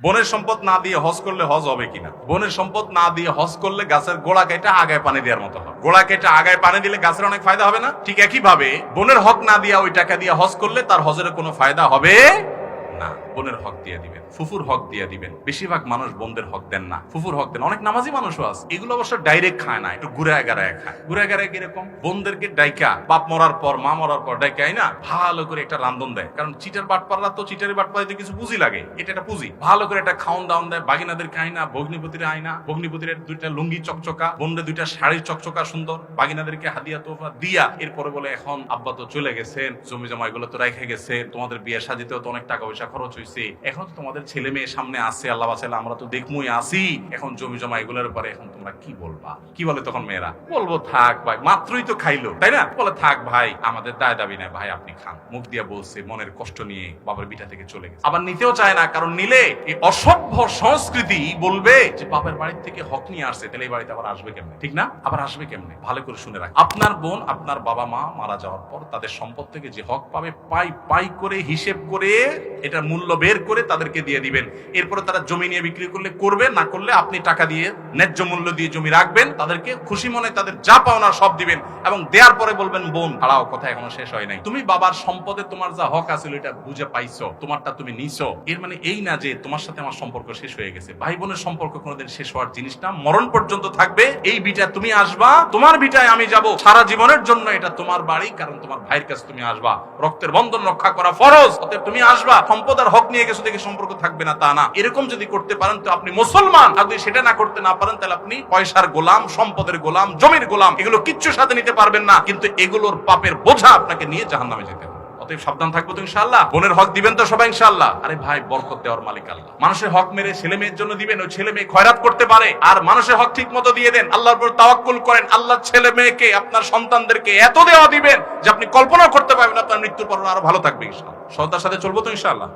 বনের সম্পদ না দিয়ে হজ করলে হজ হবে কিনা? বনের সম্পদ না দিয়ে হজ করলে গাছের গোড়া কেটে আগায় পানি দেওয়ার মতো হবে। গোড়া কেটে আগায় পানি দিলে গাছের অনেক ফায়দা হবে না? ঠিক একই ভাবে বনের হক না দিয়া ওই টাকা দিয়ে হজ করলে তার হজের কোনো ফায়দা হবে না। বোনের হক দিয়ে দিবেন, ফুফুর হক দিয়ে দিবেন। বেশিরভাগ মানুষ বোনদের হক দেন না, ফুফুর হক দেন। অনেক নামাজি মানুষও আছে, এগুলো অবশ্য ডাইরেক্ট খায় না, একটু ঘুরে গাড়ায় খায়। ঘুরে গাড়ায় কিরকম? বোনদেরকে ডাইকা, বাপ মরার পর মা মরার পর ডাইকাই না, ভালো করে একটা রান্ধন দেয়। কারণ চিটার বাটপাররা তো চিটারি বাটপারিতে কিছু পুঁজি লাগে, এটা একটা পুঁজি। ভালো করে একটা খাওন দাওন দেয়, বাগিনাদের খাই না, ভগ্নিপতির আয় না, ভগ্নিপতির দুইটা লুঙ্গি চকচকা, বোনদের দুইটা শাড়ির চকচকা সুন্দর, বাগিনাদেরকে হাদিয়া তোফা দিয়া এরপরে বলে এখন আব্বা তো চলে গেছেন, জমি জমা এগুলো তো রেখে গেছে, তোমাদের বিয়ে সাজিতেও তো অনেক টাকা পয়সা খরচ হয়েছে, এখন তো তোমাদের ছেলে মেয়ে সামনে আছে, আল্লাহ বাঁচাইলে আমরা তো দেখমই আসি, এখন জমি জমা এগুলোর উপরে এখন তোমরা কি বলবা? কি বলে তখন মেয়েরা? বলবো থাক ভাই, মাত্রই তো খাইলো, তাই না? বলে থাক ভাই, আমাদের দায় দাবি নাই ভাই, আপনি খান। মুখ দিয়া বলছে, মনের কষ্ট নিয়ে বাবার বিটা থেকে চলে গেছে। আবার নিতেও চায় না, কারণ নিলে এই অসভ্য সংস্কৃতি বলবে যে বাবার বাড়ির থেকে হক নিয়ে আসছে, তাহলে এই বাড়িতে আবার আসবে কেমনে? ঠিক না? আবার আসবে কেমনে? ভালো করে শুনে রাখ, আপনার বোন আপনার বাবা মা মারা যাওয়ার পর তাদের সম্পদ থেকে যে হক পাবে, পাই পাই করে হিসেব করে এটা মূল্য বের করে তাদেরকে দিয়ে দিবেন। এরপরে তারা জমি নিয়ে বিক্রি করলে করবে, না করলে আপনি টাকা দিয়ে ন্যায্য মূল্য দিয়ে জমি রাখবেন, তাদেরকে খুশি মনে তাদের যা পাওনা সব দিবেন, এবং দেওয়ার পরে বলবেন বোন হারাও, কথা এখনো শেষ হয় নাই, তুমি বাবার সম্পদে তোমার যা হক আছিল এটা বুঝে পাইছো, তোমারটা তুমি নিছো। এর মানে এই না যে তোমার সাথে আমার সম্পর্ক শেষ হয়ে গেছে। ভাই বোনের সম্পর্ক কোনোদিন শেষ হওয়ার জিনিস না, মরণ পর্যন্ত থাকবে। এই বিটা তুমি আসবা, তোমার বিটায় আমি যাব, সারা জীবনের জন্য এটা তোমার বাড়ি, কারণ তোমার ভাইয়ের কাছে তুমি আসবা, রক্তের বন্ধন রক্ষা করা ফরজ, অতএব তুমি আসবা। সম্পদ আর হক নিয়ে গেছো দেখে সম্পর্ক থাকবে না তা না। এরকম যদি করতে পারেন তো আপনি মুসলমান, আর যদি সেটা না করতে না পারেন তাহলে আপনি পয়সার গোলাম, সম্পদের গোলাম, জমির গোলাম, এগুলো কিচ্ছু সাথে নিতে পারবেন না, কিন্তু এগুলোর পাপের বোঝা আপনাকে নিয়ে জাহান্নামে যেতে হবে। অতএব সাবধান থাকবো তো ইনশাআল্লাহ। বোনের হক দিবেন তো সবাই ইনশাআল্লাহ। আরে ভাই, বরকত দেওয়ার মালিক আল্লাহ। মানুষের হক মেরে ছেলে মেয়ের জন্য দিবেন, ওই ছেলে মেয়ে খয়রাত করতে পারে, আর মানুষের হক ঠিক মতো দিয়ে দেন, আল্লাহর উপর তাওয়াক্কুল করেন, আল্লাহ ছেলে মেয়েকে আপনার সন্তানদেরকে এত দেওয়া দিবেন যে আপনি কল্পনা করতে পারবেন আপনার মৃত্যুর পর আরো ভালো থাকবে ইনশাআল্লাহ। সততার সাথে চলবো তো ইনশাআল্লাহ।